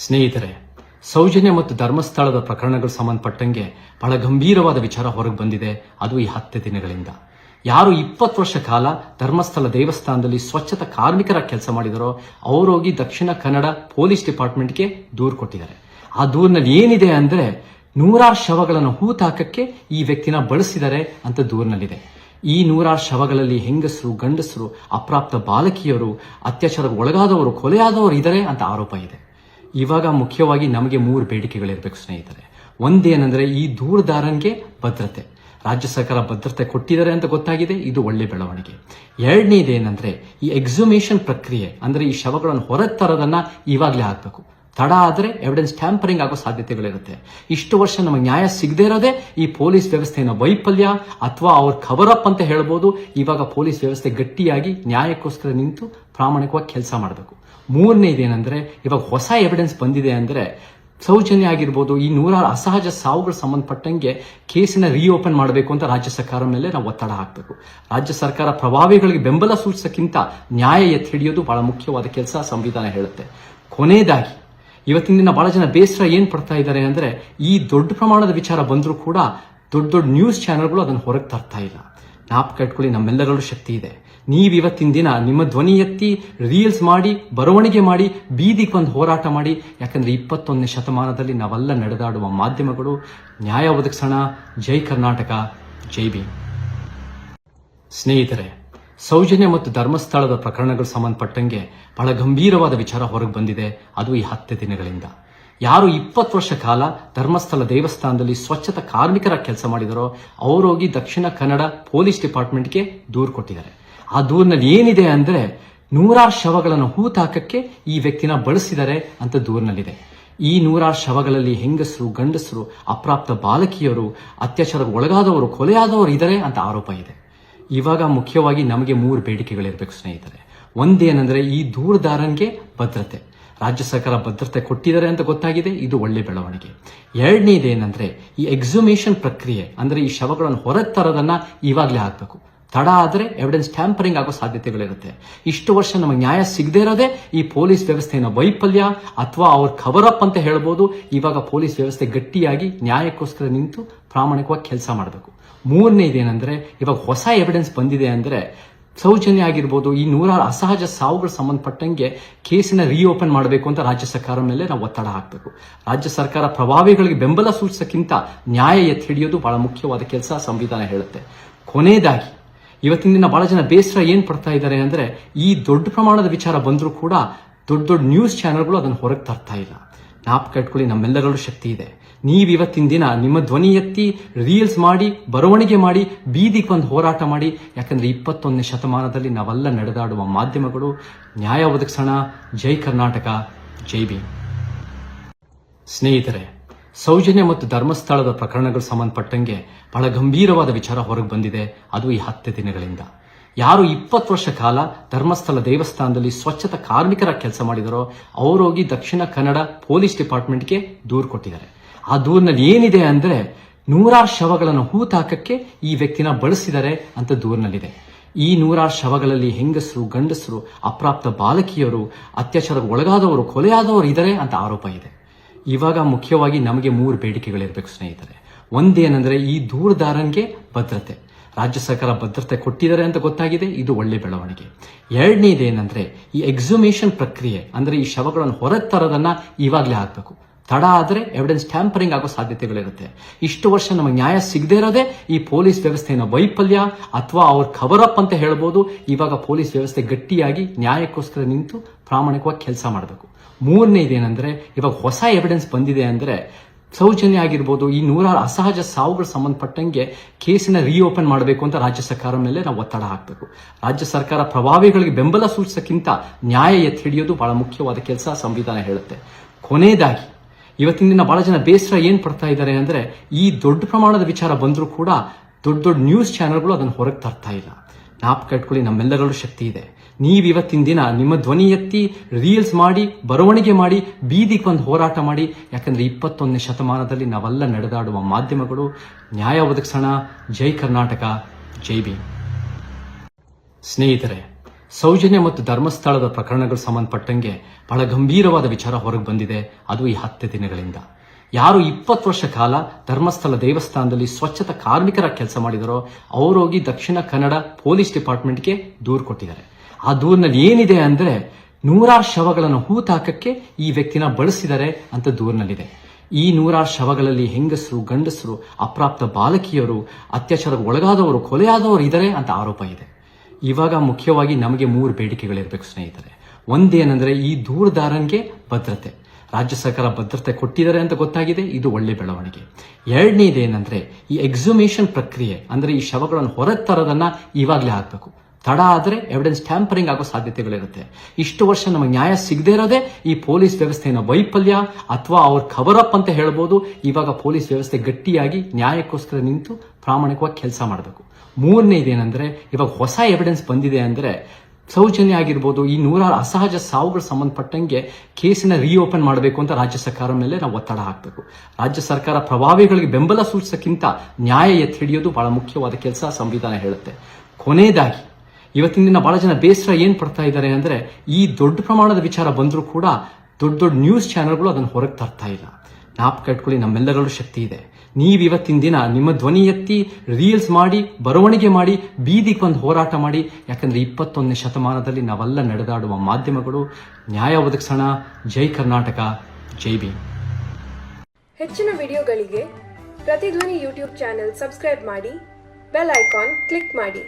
ಸ್ನೇಹಿತರೆ, ಸೌಜನ್ಯ ಮತ್ತು ಧರ್ಮಸ್ಥಳದ ಪ್ರಕರಣಗಳು ಸಂಬಂಧಪಟ್ಟಂಗೆ ಬಹಳ ಗಂಭೀರವಾದ ವಿಚಾರ ಹೊರಗೆ ಬಂದಿದೆ. ಅದು ಈ 10 ದಿನಗಳಿಂದ ಯಾರು 20 ವರ್ಷ ಕಾಲ ಧರ್ಮಸ್ಥಳ ದೇವಸ್ಥಾನದಲ್ಲಿ ಸ್ವಚ್ಛತಾ ಕಾರ್ಮಿಕರ ಕೆಲಸ ಮಾಡಿದರೋ ಅವರು ಹೋಗಿ ದಕ್ಷಿಣ ಕನ್ನಡ ಪೊಲೀಸ್ ಡಿಪಾರ್ಟ್ಮೆಂಟ್ಗೆ ದೂರು ಕೊಟ್ಟಿದ್ದಾರೆ. ಆ ದೂರಿನಲ್ಲಿ ಏನಿದೆ ಅಂದ್ರೆ 100 ಶವಗಳನ್ನು ಹೂತಾಕಕ್ಕೆ ಈ ವ್ಯಕ್ತಿನ ಬಳಸಿದ್ದಾರೆ ಅಂತ ದೂರಿನಲ್ಲಿದೆ. ಈ 100 ಶವಗಳಲ್ಲಿ ಹೆಂಗಸರು, ಗಂಡಸರು, ಅಪ್ರಾಪ್ತ ಬಾಲಕಿಯರು, ಅತ್ಯಾಚಾರಕ್ಕೆ ಒಳಗಾದವರು, ಕೊಲೆಯಾದವರು ಇದ್ದಾರೆ ಅಂತ ಆರೋಪ ಇದೆ. ಇವಾಗ ಮುಖ್ಯವಾಗಿ ನಮಗೆ 3 ಬೇಡಿಕೆಗಳಿರಬೇಕು ಸ್ನೇಹಿತರೆ. ಒಂದೇನೆಂದ್ರೆ ಈ ದೂರುದಾರನಿಗೆ ಭದ್ರತೆ, ರಾಜ್ಯ ಸರ್ಕಾರ ಭದ್ರತೆ ಕೊಟ್ಟಿದ್ದಾರೆ ಅಂತ ಗೊತ್ತಾಗಿದೆ, ಇದು ಒಳ್ಳೆ ಬೆಳವಣಿಗೆ. ಎರಡನೇದೇನೆಂದ್ರೆ ಈ ಎಕ್ಸುಮೇಷನ್ ಪ್ರಕ್ರಿಯೆ ಅಂದ್ರೆ ಈ ಶವಗಳನ್ನು ಹೊರಗೆ ತರೋದನ್ನ ಇವಾಗಲೇ ಆಗ್ಬೇಕು. ತಡ ಆದ್ರೆ ಎವಿಡೆನ್ಸ್ ಟ್ಯಾಂಪರಿಂಗ್ ಆಗೋ ಸಾಧ್ಯತೆಗಳಿರುತ್ತೆ. ಇಷ್ಟು ವರ್ಷ ನಮಗೆ ನ್ಯಾಯ ಸಿಗದೇ ಇರೋದೇ ಈ ಪೊಲೀಸ್ ವ್ಯವಸ್ಥೆಯ ವೈಫಲ್ಯ ಅಥವಾ ಅವ್ರ ಕವರ್ ಅಪ್ ಅಂತ ಹೇಳ್ಬೋದು. ಇವಾಗ ಪೊಲೀಸ್ ವ್ಯವಸ್ಥೆ ಗಟ್ಟಿಯಾಗಿ ನ್ಯಾಯಕ್ಕೋಸ್ಕರ ನಿಂತು ಪ್ರಾಮಾಣಿಕವಾಗಿ ಕೆಲಸ ಮಾಡಬೇಕು. ಮೂರನೇದೇನೆಂದ್ರೆ ಇವಾಗ ಹೊಸ ಎವಿಡೆನ್ಸ್ ಬಂದಿದೆ ಅಂದ್ರೆ ಸೌಜನ್ಯ ಆಗಿರ್ಬೋದು, ಈ 100 ಅಸಹಜ ಸಾವುಗಳು ಸಂಬಂಧಪಟ್ಟಂಗೆ ಕೇಸಿನ ರೀಓಪನ್ ಮಾಡಬೇಕು ಅಂತ ರಾಜ್ಯ ಸರ್ಕಾರ ಮೇಲೆ ನಾವು ಒತ್ತಡ ಹಾಕಬೇಕು. ರಾಜ್ಯ ಸರ್ಕಾರ ಪ್ರಭಾವಿಗಳಿಗೆ ಬೆಂಬಲ ಸೂಚಿಸಕ್ಕಿಂತ ನ್ಯಾಯ ಎತ್ತಿ ಹಿಡಿಯೋದು ಬಹಳ ಮುಖ್ಯವಾದ ಕೆಲಸ ಸಂವಿಧಾನ ಹೇಳುತ್ತೆ. ಕೊನೆಯದಾಗಿ ಇವತ್ತಿನ ದಿನ ಬಹಳ ಜನ ಬೇಸರ ಏನ್ ಪಡ್ತಾ ಇದ್ದಾರೆ ಅಂದ್ರೆ ಈ ದೊಡ್ಡ ಪ್ರಮಾಣದ ವಿಚಾರ ಬಂದರೂ ಕೂಡ ದೊಡ್ಡ ನ್ಯೂಸ್ ಚಾನೆಲ್ಗಳು ಅದನ್ನು ಹೊರಗೆ ತರ್ತಾ ಇಲ್ಲ. ಜ್ಞಾಪಕ ಇಟ್ಕೊಳ್ಳಿ, ನಮ್ಮೆಲ್ಲರಲ್ಲೂ ಶಕ್ತಿ ಇದೆ. ನೀವು ಇವತ್ತಿನ ದಿನ ನಿಮ್ಮ ಧ್ವನಿ ಎತ್ತಿ ರೀಲ್ಸ್ ಮಾಡಿ, ಬರವಣಿಗೆ ಮಾಡಿ, ಬೀದಿಗೆ ಬಂದು ಹೋರಾಟ ಮಾಡಿ. ಯಾಕಂದ್ರೆ 21ನೇ ಶತಮಾನದಲ್ಲಿ ನಾವೆಲ್ಲ ನಡೆದಾಡುವ ಮಾಧ್ಯಮಗಳು ನ್ಯಾಯ ಒದಗಿಸೋಣ. ಜೈ ಕರ್ನಾಟಕ, ಜೈ ಭೀಮ್. ಸ್ನೇಹಿತರೆ, ಸೌಜನ್ಯ ಮತ್ತು ಧರ್ಮಸ್ಥಳದ ಪ್ರಕರಣಗಳು ಸಂಬಂಧಪಟ್ಟಂಗೆ ಬಹಳ ಗಂಭೀರವಾದ ವಿಚಾರ ಹೊರಗೆ ಬಂದಿದೆ. ಅದು ಈ 10 ದಿನಗಳಿಂದ ಯಾರು 20 ವರ್ಷ ಕಾಲ ಧರ್ಮಸ್ಥಳ ದೇವಸ್ಥಾನದಲ್ಲಿ ಸ್ವಚ್ಛತಾ ಕಾರ್ಮಿಕರ ಕೆಲಸ ಮಾಡಿದರೋ ಅವರು ಹೋಗಿ ದಕ್ಷಿಣ ಕನ್ನಡ ಪೊಲೀಸ್ ಡಿಪಾರ್ಟ್ಮೆಂಟ್ಗೆ ದೂರು ಕೊಟ್ಟಿದ್ದಾರೆ. ಆ ದೂರಿನಲ್ಲಿ ಏನಿದೆ ಅಂದ್ರೆ 100 ಶವಗಳನ್ನು ಹೂತಾಕಕ್ಕೆ ಈ ವ್ಯಕ್ತಿನ ಬಳಸಿದ್ದಾರೆ ಅಂತ ದೂರಿನಲ್ಲಿದೆ. ಈ 100 ಶವಗಳಲ್ಲಿ ಹೆಂಗಸರು, ಗಂಡಸರು, ಅಪ್ರಾಪ್ತ ಬಾಲಕಿಯರು, ಅತ್ಯಾಚಾರಕ್ಕೆ ಒಳಗಾದವರು, ಕೊಲೆಯಾದವರು ಇದ್ದಾರೆ ಅಂತ ಆರೋಪ ಇದೆ. ಇವಾಗ ಮುಖ್ಯವಾಗಿ ನಮಗೆ 3 ಬೇಡಿಕೆಗಳಿರಬೇಕು ಸ್ನೇಹಿತರೆ. ಒಂದೇನೆಂದ್ರೆ ಈ ದೂರುದಾರನಿಗೆ ಭದ್ರತೆ, ರಾಜ್ಯ ಸರ್ಕಾರ ಭದ್ರತೆ ಕೊಟ್ಟಿದ್ದಾರೆ ಅಂತ ಗೊತ್ತಾಗಿದೆ, ಇದು ಒಳ್ಳೆ ಬೆಳವಣಿಗೆ. ಎರಡನೇದೇನೆಂದ್ರೆ ಈ ಎಕ್ಸುಮೇಷನ್ ಪ್ರಕ್ರಿಯೆ ಅಂದ್ರೆ ಈ ಶವಗಳನ್ನು ಹೊರಗೆ ತರೋದನ್ನ ಇವಾಗಲೇ ಆಗ್ಬೇಕು. ತಡ ಆದ್ರೆ ಎವಿಡೆನ್ಸ್ ಟ್ಯಾಂಪರಿಂಗ್ ಆಗೋ ಸಾಧ್ಯತೆಗಳಿರುತ್ತೆ. ಇಷ್ಟು ವರ್ಷ ನಮಗೆ ನ್ಯಾಯ ಸಿಗದೇ ಇರೋದೇ ಈ ಪೊಲೀಸ್ ವ್ಯವಸ್ಥೆಯ ವೈಫಲ್ಯ ಅಥವಾ ಅವ್ರ ಕವರ್ ಅಪ್ ಅಂತ ಹೇಳ್ಬೋದು. ಇವಾಗ ಪೊಲೀಸ್ ವ್ಯವಸ್ಥೆ ಗಟ್ಟಿಯಾಗಿ ನ್ಯಾಯಕ್ಕೋಸ್ಕರ ನಿಂತು ಪ್ರಾಮಾಣಿಕವಾಗಿ ಕೆಲಸ ಮಾಡಬೇಕು. ಮೂರನೇದೇನೆಂದ್ರೆ ಇವಾಗ ಹೊಸ ಎವಿಡೆನ್ಸ್ ಬಂದಿದೆ ಅಂದ್ರೆ ಸೌಜನ್ಯ ಆಗಿರ್ಬೋದು, ಈ 100 ಅಸಹಜ ಸಾವುಗಳು ಸಂಬಂಧಪಟ್ಟಂಗೆ ಕೇಸಿನ ರೀಓಪನ್ ಮಾಡಬೇಕು ಅಂತ ರಾಜ್ಯ ಸರ್ಕಾರ ಮೇಲೆ ನಾವು ಒತ್ತಡ ಹಾಕಬೇಕು. ರಾಜ್ಯ ಸರ್ಕಾರ ಪ್ರಭಾವಿಗಳಿಗೆ ಬೆಂಬಲ ಸೂಚಿಸಕ್ಕಿಂತ ನ್ಯಾಯ ಎತ್ತಿ ಹಿಡಿಯೋದು ಬಹಳ ಮುಖ್ಯವಾದ ಕೆಲಸ ಸಂವಿಧಾನ ಹೇಳುತ್ತೆ. ಕೊನೆಯದಾಗಿ ಇವತ್ತಿನ ದಿನ ಬಹಳ ಜನ ಬೇಸರ ಏನ್ ಪಡ್ತಾ ಇದ್ದಾರೆ ಅಂದ್ರೆ ಈ ದೊಡ್ಡ ಪ್ರಮಾಣದ ವಿಚಾರ ಬಂದರೂ ಕೂಡ ದೊಡ್ಡ ನ್ಯೂಸ್ ಚಾನೆಲ್ಗಳು ಅದನ್ನು ಹೊರಗೆ ತರ್ತಾ ಇಲ್ಲ. ಜ್ಞಾಪಕ ಇಟ್ಕೊಳ್ಳಿ, ನಮ್ಮೆಲ್ಲರಲ್ಲೂ ಶಕ್ತಿ ಇದೆ. ನೀವು ಇವತ್ತಿನ ದಿನ ನಿಮ್ಮ ಧ್ವನಿ ಎತ್ತಿ ರೀಲ್ಸ್ ಮಾಡಿ, ಬರವಣಿಗೆ ಮಾಡಿ, ಬೀದಿಗೆ ಬಂದು ಹೋರಾಟ ಮಾಡಿ. ಯಾಕಂದ್ರೆ 21ನೇ ಶತಮಾನದಲ್ಲಿ ನಾವೆಲ್ಲ ನಡೆದಾಡುವ ಮಾಧ್ಯಮಗಳು ನ್ಯಾಯ ಒದಗಿಸೋಣ. ಜೈ ಕರ್ನಾಟಕ, ಜೈ ಭೀಮ್. ಸ್ನೇಹಿತರೆ, ಸೌಜನ್ಯ ಮತ್ತು ಧರ್ಮಸ್ಥಳದ ಪ್ರಕರಣಗಳು ಸಂಬಂಧಪಟ್ಟಂಗೆ ಬಹಳ ಗಂಭೀರವಾದ ವಿಚಾರ ಹೊರಗೆ ಬಂದಿದೆ. ಅದು ಈ 10 ದಿನಗಳಿಂದ ಯಾರು 20 ವರ್ಷ ಕಾಲ ಧರ್ಮಸ್ಥಳ ದೇವಸ್ಥಾನದಲ್ಲಿ ಸ್ವಚ್ಛತಾ ಕಾರ್ಮಿಕರ ಕೆಲಸ ಮಾಡಿದರೋ ಅವರು ಹೋಗಿ ದಕ್ಷಿಣ ಕನ್ನಡ ಪೊಲೀಸ್ ಡಿಪಾರ್ಟ್ಮೆಂಟ್ಗೆ ದೂರು ಕೊಟ್ಟಿದ್ದಾರೆ. ಆ ದೂರಿನಲ್ಲಿ ಏನಿದೆ ಅಂದ್ರೆ 100 ಶವಗಳನ್ನು ಹೂತಾಕಕ್ಕೆ ಈ ವ್ಯಕ್ತಿನ ಬಳಸಿದ್ದಾರೆ ಅಂತ ದೂರಿನಲ್ಲಿದೆ. ಈ 100 ಶವಗಳಲ್ಲಿ ಹೆಂಗಸರು, ಗಂಡಸರು, ಅಪ್ರಾಪ್ತ ಬಾಲಕಿಯರು, ಅತ್ಯಾಚಾರಕ್ಕೆ ಒಳಗಾದವರು, ಕೊಲೆಯಾದವರು ಇದ್ದಾರೆ ಅಂತ ಆರೋಪ ಇದೆ. ಇವಾಗ ಮುಖ್ಯವಾಗಿ ನಮಗೆ 3 ಬೇಡಿಕೆಗಳಿರಬೇಕು ಸ್ನೇಹಿತರೆ. ಒಂದೇನೆಂದ್ರೆ ಈ ದೂರುದಾರನಿಗೆ ಭದ್ರತೆ, ರಾಜ್ಯ ಸರ್ಕಾರ ಭದ್ರತೆ ಕೊಟ್ಟಿದ್ದಾರೆ ಅಂತ ಗೊತ್ತಾಗಿದೆ, ಇದು ಒಳ್ಳೆ ಬೆಳವಣಿಗೆ. ಎರಡನೇದೇನೆಂದ್ರೆ ಈ ಎಕ್ಸುಮೇಷನ್ ಪ್ರಕ್ರಿಯೆ ಅಂದ್ರೆ ಈ ಶವಗಳನ್ನು ಹೊರಗೆ ತರೋದನ್ನ ಇವಾಗಲೇ ಆಗ್ಬೇಕು. ತಡ ಆದ್ರೆ ಎವಿಡೆನ್ಸ್ ಟ್ಯಾಂಪರಿಂಗ್ ಆಗೋ ಸಾಧ್ಯತೆಗಳಿರುತ್ತೆ. ಇಷ್ಟು ವರ್ಷ ನಮಗೆ ನ್ಯಾಯ ಸಿಗದೇ ಇರೋದೇ ಈ ಪೊಲೀಸ್ ವ್ಯವಸ್ಥೆಯ ವೈಫಲ್ಯ ಅಥವಾ ಅವ್ರ ಕವರ್ ಅಪ್ ಅಂತ ಹೇಳ್ಬೋದು. ಇವಾಗ ಪೊಲೀಸ್ ವ್ಯವಸ್ಥೆ ಗಟ್ಟಿಯಾಗಿ ನ್ಯಾಯಕ್ಕೋಸ್ಕರ ನಿಂತು ಪ್ರಾಮಾಣಿಕವಾಗಿ ಕೆಲಸ ಮಾಡಬೇಕು. ಮೂರನೇದೇನೆಂದ್ರೆ ಇವಾಗ ಹೊಸ ಎವಿಡೆನ್ಸ್ ಬಂದಿದೆ ಅಂದ್ರೆ ಸೌಜನ್ಯ ಆಗಿರ್ಬೋದು, ಈ 100 ಅಸಹಜ ಸಾವುಗಳು ಸಂಬಂಧಪಟ್ಟಂಗೆ ಕೇಸಿನ ರೀಓಪನ್ ಮಾಡಬೇಕು ಅಂತ ರಾಜ್ಯ ಸರ್ಕಾರ ಮೇಲೆ ನಾವು ಒತ್ತಡ ಹಾಕಬೇಕು. ರಾಜ್ಯ ಸರ್ಕಾರ ಪ್ರಭಾವಿಗಳಿಗೆ ಬೆಂಬಲ ಸೂಚಿಸಕ್ಕಿಂತ ನ್ಯಾಯ ಎತ್ತಿ ಹಿಡಿಯೋದು ಬಹಳ ಮುಖ್ಯವಾದ ಕೆಲಸ ಸಂವಿಧಾನ ಹೇಳುತ್ತೆ. ಕೊನೆಯದಾಗಿ ಇವತ್ತಿನ ದಿನ ಬಹಳ ಜನ ಬೇಸರ ಏನ್ ಪಡ್ತಾ ಇದ್ದಾರೆ ಅಂದ್ರೆ ಈ ದೊಡ್ಡ ಪ್ರಮಾಣದ ವಿಚಾರ ಬಂದರೂ ಕೂಡ ದೊಡ್ಡ ನ್ಯೂಸ್ ಚಾನೆಲ್ಗಳು ಅದನ್ನು ಹೊರಗೆ ತರ್ತಾ ಇಲ್ಲ. ಜ್ಞಾಪಕ ಇಟ್ಕೊಳ್ಳಿ, ನಮ್ಮೆಲ್ಲರಲ್ಲೂ ಶಕ್ತಿ ಇದೆ. ನೀವು ಇವತ್ತಿನ ದಿನ ನಿಮ್ಮ ಧ್ವನಿ ಎತ್ತಿ ರೀಲ್ಸ್ ಮಾಡಿ, ಬರವಣಿಗೆ ಮಾಡಿ, ಬೀದಿಗೆ ಬಂದು ಹೋರಾಟ ಮಾಡಿ. ಯಾಕಂದ್ರೆ 21ನೇ ಶತಮಾನದಲ್ಲಿ ನಾವೆಲ್ಲ ನಡೆದಾಡುವ ಮಾಧ್ಯಮಗಳು ನ್ಯಾಯ ಒದಗಿಸೋಣ. ಜೈ ಕರ್ನಾಟಕ, ಜೈ ಭೀಮ್. ಸ್ನೇಹಿತರೆ, ಸೌಜನ್ಯ ಮತ್ತು ಧರ್ಮಸ್ಥಳದ ಪ್ರಕರಣಗಳು ಸಂಬಂಧಪಟ್ಟಂಗೆ ಬಹಳ ಗಂಭೀರವಾದ ವಿಚಾರ ಹೊರಗೆ ಬಂದಿದೆ. ಅದು ಈ 10 ದಿನಗಳಿಂದ. ಯಾರು 20 ವರ್ಷ ಕಾಲ ಧರ್ಮಸ್ಥಳ ದೇವಸ್ಥಾನದಲ್ಲಿ ಸ್ವಚ್ಛತಾ ಕಾರ್ಮಿಕರ ಕೆಲಸ ಮಾಡಿದರೋ ಅವರು ಹೋಗಿ ದಕ್ಷಿಣ ಕನ್ನಡ ಪೊಲೀಸ್ ಡಿಪಾರ್ಟ್ಮೆಂಟ್ಗೆ ದೂರು ಕೊಟ್ಟಿದ್ದಾರೆ. ಆ ದೂರಿನಲ್ಲಿ ಏನಿದೆ ಅಂದ್ರೆ 100 ಶವಗಳನ್ನು ಹೂತಾಕಕ್ಕೆ ಈ ವ್ಯಕ್ತಿನ ಬಳಸಿದ್ದಾರೆ ಅಂತ ದೂರಿನಲ್ಲಿದೆ. ಈ 100 ಶವಗಳಲ್ಲಿ ಹೆಂಗಸರು, ಗಂಡಸರು, ಅಪ್ರಾಪ್ತ ಬಾಲಕಿಯರು, ಅತ್ಯಾಚಾರಕ್ಕೆ ಒಳಗಾದವರು, ಕೊಲೆಯಾದವರು ಇದ್ದಾರೆ ಅಂತ ಆರೋಪ ಇದೆ. ಇವಾಗ ಮುಖ್ಯವಾಗಿ ನಮಗೆ 3 ಬೇಡಿಕೆಗಳಿರಬೇಕು ಸ್ನೇಹಿತರೆ. ಒಂದೇನೆಂದ್ರೆ ಈ ದೂರುದಾರನಿಗೆ ಭದ್ರತೆ. ರಾಜ್ಯ ಸರ್ಕಾರ ಭದ್ರತೆ ಕೊಟ್ಟಿದ್ದಾರೆ ಅಂತ ಗೊತ್ತಾಗಿದೆ, ಇದು ಒಳ್ಳೆ ಬೆಳವಣಿಗೆ. ಎರಡನೇದೇನೆಂದ್ರೆ ಈ ಎಕ್ಸುಮೇಷನ್ ಪ್ರಕ್ರಿಯೆ ಅಂದ್ರೆ ಈ ಶವಗಳನ್ನು ಹೊರಗೆ ತರೋದನ್ನ ಇವಾಗಲೇ ಆಗ್ಬೇಕು. ತಡ ಆದ್ರೆ ಎವಿಡೆನ್ಸ್ ಟ್ಯಾಂಪರಿಂಗ್ ಆಗೋ ಸಾಧ್ಯತೆಗಳಿರುತ್ತೆ. ಇಷ್ಟು ವರ್ಷ ನಮಗೆ ನ್ಯಾಯ ಸಿಗದೇ ಇರೋದೇ ಈ ಪೊಲೀಸ್ ವ್ಯವಸ್ಥೆಯ ವೈಫಲ್ಯ ಅಥವಾ ಅವ್ರ ಕವರ್ ಅಪ್ ಅಂತ ಹೇಳ್ಬೋದು. ಇವಾಗ ಪೊಲೀಸ್ ವ್ಯವಸ್ಥೆ ಗಟ್ಟಿಯಾಗಿ ನ್ಯಾಯಕ್ಕೋಸ್ಕರ ನಿಂತು ಪ್ರಾಮಾಣಿಕವಾಗಿ ಕೆಲಸ ಮಾಡಬೇಕು. ಮೂರನೇದೇನೆಂದ್ರೆ ಇವಾಗ ಹೊಸ ಎವಿಡೆನ್ಸ್ ಬಂದಿದೆ ಅಂದ್ರೆ ಸೌಜನ್ಯ ಆಗಿರ್ಬೋದು, ಈ 100 ಅಸಹಜ ಸಾವುಗಳು ಸಂಬಂಧಪಟ್ಟಂಗೆ ಕೇಸಿನ ರೀಓಪನ್ ಮಾಡಬೇಕು ಅಂತ ರಾಜ್ಯ ಸರ್ಕಾರ ಮೇಲೆ ನಾವು ಒತ್ತಡ ಹಾಕಬೇಕು. ರಾಜ್ಯ ಸರ್ಕಾರ ಪ್ರಭಾವಿಗಳಿಗೆ ಬೆಂಬಲ ಸೂಚಿಸಕ್ಕಿಂತ ನ್ಯಾಯ ಎತ್ತಿ ಹಿಡಿಯೋದು ಬಹಳ ಮುಖ್ಯವಾದ ಕೆಲಸ ಸಂವಿಧಾನ ಹೇಳುತ್ತೆ. ಕೊನೆಯದಾಗಿ ಇವತ್ತಿನ ದಿನ ಬಹಳ ಜನ ಬೇಸರ ಏನ್ ಪಡ್ತಾ ಇದ್ದಾರೆ ಅಂದ್ರೆ ಈ ದೊಡ್ಡ ಪ್ರಮಾಣದ ವಿಚಾರ ಬಂದರೂ ಕೂಡ ದೊಡ್ಡ ನ್ಯೂಸ್ ಚಾನೆಲ್ಗಳು ಅದನ್ನು ಹೊರಗೆ ತರ್ತಾ ಇಲ್ಲ. ಜ್ಞಾಪಕ ಇಟ್ಕೊಳ್ಳಿ, ನಮ್ಮೆಲ್ಲರಲ್ಲೂ ಶಕ್ತಿ ಇದೆ. ನೀವು ಇವತ್ತಿನ ದಿನ ನಿಮ್ಮ ಧ್ವನಿ ಎತ್ತಿ ರೀಲ್ಸ್ ಮಾಡಿ, ಬರವಣಿಗೆ ಮಾಡಿ, ಬೀದಿಗೆ ಬಂದು ಹೋರಾಟ ಮಾಡಿ. ಯಾಕಂದ್ರೆ 21ನೇ ಶತಮಾನದಲ್ಲಿ ನಾವೆಲ್ಲ ನಡೆದಾಡುವ ಮಾಧ್ಯಮಗಳು ನ್ಯಾಯ ಒದಗಿಸೋಣ. ಜೈ ಕರ್ನಾಟಕ, ಜೈ ಭೀಮ್. ಹೆಚ್ಚಿನ ವಿಡಿಯೋಗಳಿಗೆ ಪ್ರತಿಧ್ವನಿ ಯೂಟ್ಯೂಬ್ ಚಾನೆಲ್ ಸಬ್ಸ್ಕ್ರೈಬ್ ಮಾಡಿ, ಬೆಲ್ ಐಕಾನ್ ಕ್ಲಿಕ್ ಮಾಡಿ.